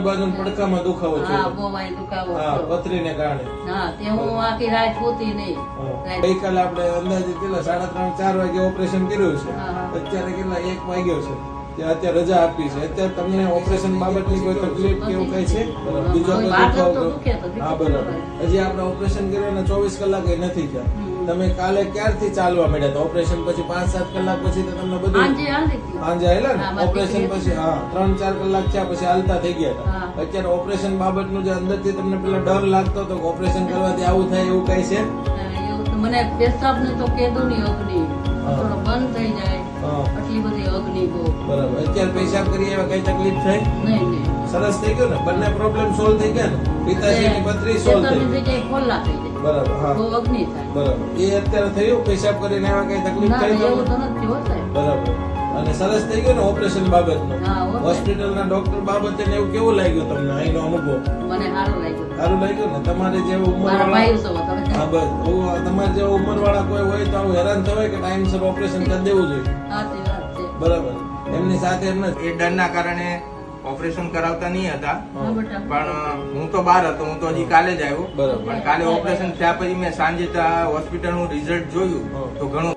બાજુ પડકામાં દુખાવો છે. હા બહુ વાય દુખાવો હા થયો. પથરીને કારણે. હા તે હું આખી રાત હોતી નહીં. ગઈકાલે આપણે અંદાજે કેટલા 3:30-4 વાગે ઓપરેશન કર્યું છે. હા. અત્યારે કેટલા 1 વાગ્યો છે. ત્યાં અત્યારે રજા આપી છે. અત્યારે તમને ઓપરેશન બાબતની કોઈ તકલીફ કે એવું કઈ છે? બરાબર. બીજો કોઈ વાત જ તો દુખાવો? દુખે તો બીજું હા શું બરાબર. કરે? હજી આપણે ઓપરેશન કર્યું અને 24 કલાક એ નથી થયા. તમે કાલે ક્યારથી ચાલવા માંડ્યા હતા? ઓપરેશન પછી 5-7 કલાક પછી તો તમને બધું સાંજે હાલી હતી. સાંજે આયેલા ને? હા, મારી ઓપરેશન દીકરી પછી હા 3-4 કલાક થયા પછી હાલતા થઈ ગયા હતા. હા. અત્યારે ઓપરેશન બાબતનું જે અંદરથી તમને પેલા ડર લાગતો હતો કે ઓપરેશન કરવાથી આવું થાય એવું કઈ છે? એવું તો મને પેશાબ ને તો કેદું ની અગ્નિ થોડો બંધ થઈ જાય હા આટલી બધી અગ્નિ બહુ બરાબર. અત્યારે પેશાબ કરીએ એવા કઈ તકલીફ થઈ? નહીં નહીં સરસ થઈ ગયું ને? બંને પ્રોબ્લેમ સોલ્વ થઈ ગયા ને? પિતાશ્રીની પથરી સોલ્વ થઈ ખેતરની ગઈ. જગ્યાએ ખોલ્લા થઈ જાય બરાબર. હા બહુ અગ્નિ થાય બરાબર. એ અત્યારે થયું પેશાબ કરીને એવા કઈ તકલીફ ના થઈ એવું તો તમને? નથી હોતા. બરાબર. અને સરસ થઈ ગયું ને ઓપરેશન બાબતનું? હા હોતા. હોસ્પિટલના ડોક્ટર બાબતે ને એવું કેવું લાગ્યું તમને અહીંનો અનુભવ? મને સારું લાગ્યું સારું લાગ્યું ને? તમારે જેવું ઉંમર મારા ભાઈઓ છો તમે હા બસ તમારે જેવો ઉંમર વાળા કોઈ હોય તો આવું હેરાન થવાય કે ટાઈમસર ઓપરેશન કરી દેવું જોઈએ. સાચી વાત છે બરાબર. એમની સાથે એમને એ ડરના કારણે ઓપરેશન કરાવતા નહીં હતા. હા બેટા પણ હું તો બહાર હતો, હું તો હજી કાલે જ આવ્યો. બરાબર. પણ કાલે ઓપરેશન થયા પછી મેં સાંજે હોસ્પિટલનું રિઝલ્ટ જોયું તો ઘણું